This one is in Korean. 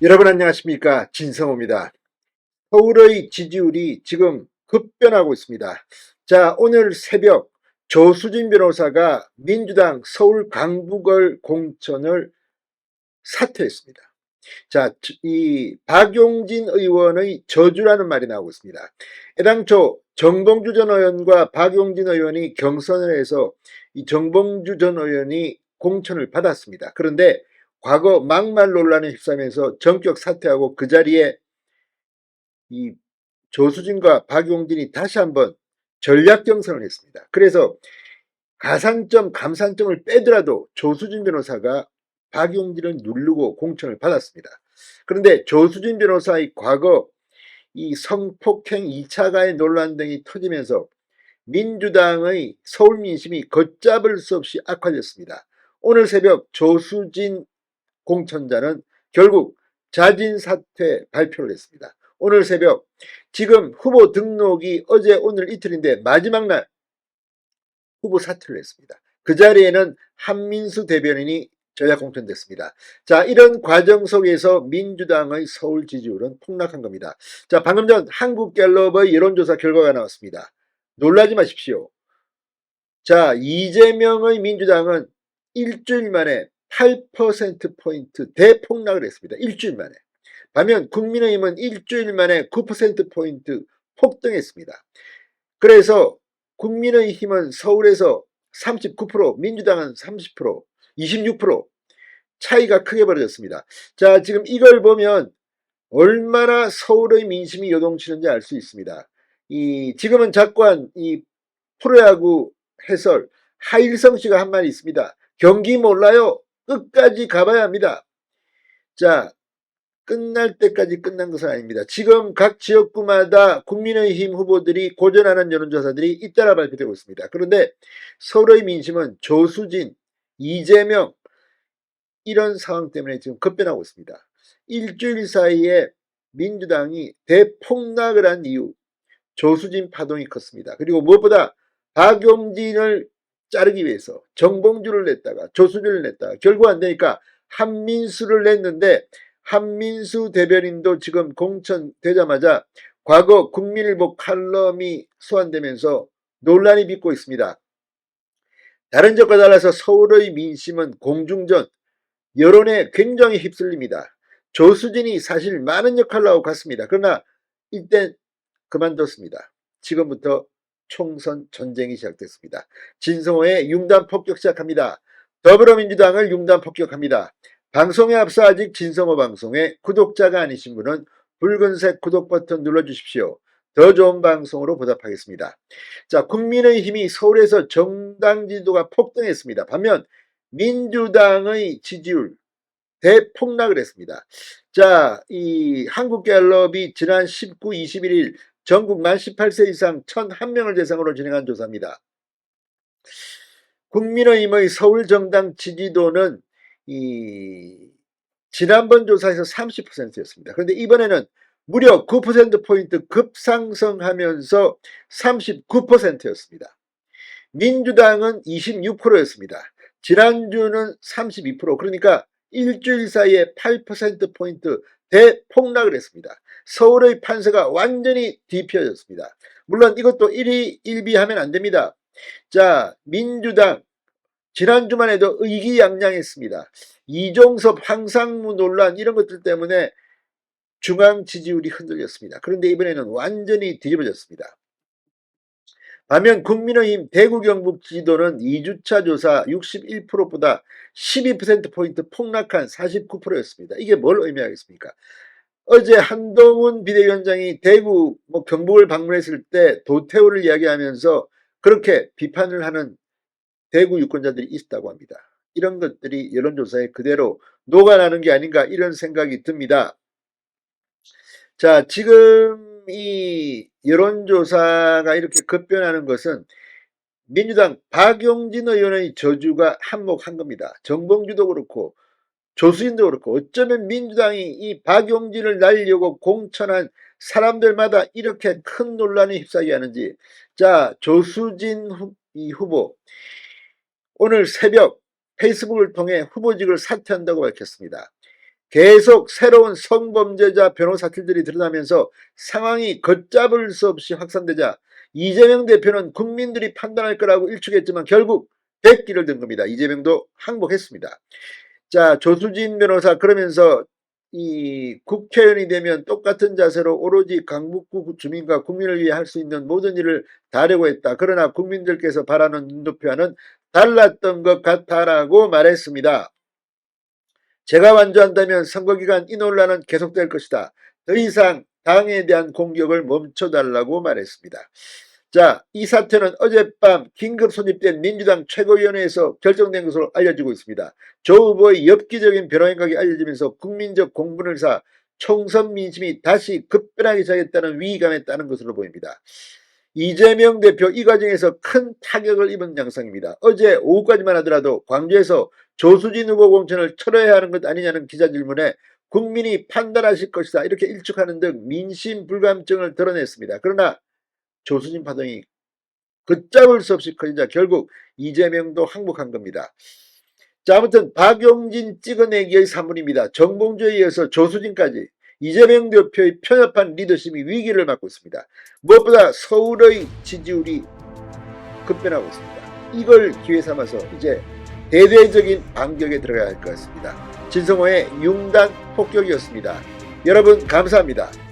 여러분 안녕하십니까, 진성호입니다. 서울의 지지율이 지금 급변하고 있습니다. 자, 오늘 새벽 조수진 변호사가 민주당 서울 강북을 공천을 사퇴했습니다. 자, 이 박용진 의원의 저주라는 말이 나오고 있습니다. 애당초 정봉주 전 의원과 박용진 의원이 경선을 해서 이 정봉주 전 의원이 공천을 받았습니다. 그런데 과거 막말 논란에 휩싸이면서 전격 사퇴하고 그 자리에 이 조수진과 박용진이 다시 한번 전략 경선을 했습니다. 그래서 가산점, 감산점을 빼더라도 조수진 변호사가 박용진을 누르고 공천을 받았습니다. 그런데 조수진 변호사의 과거 이 성폭행 2차 가해 논란 등이 터지면서 민주당의 서울 민심이 걷잡을 수 없이 악화됐습니다. 오늘 새벽 조수진 공천자는 결국 자진 사퇴 발표를 했습니다. 오늘 새벽 지금 후보 등록이 어제 오늘 이틀인데 마지막 날 후보 사퇴를 했습니다. 그 자리에는 한민수 대변인이 전략 공천됐습니다. 자, 이런 과정 속에서 민주당의 서울 지지율은 폭락한 겁니다. 자, 방금 전 한국갤럽의 여론조사 결과가 나왔습니다. 놀라지 마십시오. 자, 이재명의 민주당은 일주일 만에 8%포인트 대폭락을 했습니다. 일주일 만에. 반면 국민의힘은 일주일 만에 9%포인트 폭등했습니다. 그래서 국민의힘은 서울에서 39%, 민주당은 30%, 26% 차이가 크게 벌어졌습니다. 자, 지금 이걸 보면 얼마나 서울의 민심이 요동치는지 알 수 있습니다. 지금은 작관 프로야구 해설 하일성 씨가 한 말이 있습니다. 경기 몰라요. 끝까지 가봐야 합니다. 자, 끝날 때까지 끝난 것은 아닙니다. 지금 각 지역구마다 국민의힘 후보들이 고전하는 여론조사들이 잇따라 발표되고 있습니다. 그런데 서울의 민심은 조수진, 이재명 이런 상황 때문에 지금 급변하고 있습니다. 일주일 사이에 민주당이 대폭락을 한 이유, 조수진 파동이 컸습니다. 그리고 무엇보다 박용진을 자르기 위해서 정봉주를 냈다가 조수진을 냈다가 결국 안 되니까 한민수를 냈는데 한민수 대변인도 지금 공천되자마자 과거 국민일보 칼럼이 소환되면서 논란이 빚고 있습니다. 다른 지역과 달라서 서울의 민심은 공중전, 여론에 굉장히 휩쓸립니다. 조수진이 사실 많은 역할을 하고 갔습니다. 그러나 이때 그만뒀습니다. 지금부터 총선 전쟁이 시작됐습니다. 진성호의 융단 폭격 시작합니다. 더불어민주당을 융단 폭격합니다. 방송에 앞서 아직 진성호 방송에 구독자가 아니신 분은 붉은색 구독 버튼 눌러주십시오. 더 좋은 방송으로 보답하겠습니다. 자, 국민의힘이 서울에서 정당 지지도가 폭등했습니다. 반면 민주당의 지지율 대폭락을 했습니다. 자, 이 한국갤럽이 지난 19, 21일 전국 만 18세 이상 1,001명을 대상으로 진행한 조사입니다. 국민의힘의 서울 정당 지지도는 지난번 조사에서 30%였습니다. 그런데 이번에는 무려 9%포인트 급상승하면서 39%였습니다. 민주당은 26%였습니다. 지난주는 32%, 그러니까 일주일 사이에 8%포인트 대폭락을 했습니다. 서울의 판세가 완전히 뒤집혀졌습니다. 물론 이것도 일희일비하면 안 됩니다. 자, 민주당 지난주만 해도 의기양양했습니다. 이종섭 황상무 논란 이런 것들 때문에 중앙 지지율이 흔들렸습니다. 그런데 이번에는 완전히 뒤집어졌습니다. 반면 국민의힘 대구 경북 지지도는 2주차 조사 61%보다 12%포인트 폭락한 49%였습니다. 이게 뭘 의미하겠습니까? 어제 한동훈 비대위원장이 대구 경북을 방문했을 때 도태우를 이야기하면서 그렇게 비판을 하는 대구 유권자들이 있다고 합니다. 이런 것들이 여론조사에 그대로 녹아나는 게 아닌가 이런 생각이 듭니다. 자, 지금 이 여론조사가 이렇게 급변하는 것은 민주당 박용진 의원의 저주가 한몫한 겁니다. 정봉주도 그렇고 조수진도 그렇고 어쩌면 민주당이 이 박용진을 날리려고 공천한 사람들마다 이렇게 큰 논란에 휩싸게 하는지. 자, 조수진 후보 오늘 새벽 페이스북을 통해 후보직을 사퇴한다고 밝혔습니다. 계속 새로운 성범죄자 변호사들이 드러나면서 상황이 걷잡을 수 없이 확산되자 이재명 대표는 국민들이 판단할 거라고 일축했지만 결국 백기를 든 겁니다. 이재명도 항복했습니다. 자, 조수진 변호사 그러면서 이 국회의원이 되면 똑같은 자세로 오로지 강북구 주민과 국민을 위해 할 수 있는 모든 일을 다하려고 했다. 그러나 국민들께서 바라는 눈높이와는 달랐던 것 같다라고 말했습니다. 제가 완주한다면 선거기간 이 논란은 계속될 것이다. 더 이상 당에 대한 공격을 멈춰달라고 말했습니다. 자, 이 사태는 어젯밤 긴급 소집된 민주당 최고위원회에서 결정된 것으로 알려지고 있습니다. 조 후보의 엽기적인 변호 행각이 알려지면서 국민적 공분을 사 총선 민심이 다시 급변하기 시작했다는 위기감에 따른 것으로 보입니다. 이재명 대표 이 과정에서 큰 타격을 입은 양상입니다. 어제 오후까지만 하더라도 광주에서 조수진 후보 공천을 철회해야 하는 것 아니냐는 기자 질문에 국민이 판단하실 것이다 이렇게 일축하는 등 민심 불감증을 드러냈습니다. 그러나 조수진 파동이 걷잡을 수 없이 커지자 결국 이재명도 항복한 겁니다. 자, 아무튼 박용진 찍어내기의 산물입니다. 정봉주에 이어서 조수진까지 이재명 대표의 편협한 리더십이 위기를 맞고 있습니다. 무엇보다 서울의 지지율이 급변하고 있습니다. 이걸 기회 삼아서 이제 대대적인 반격에 들어가야 할 것 같습니다. 진성호의 융단 폭격이었습니다. 여러분 감사합니다.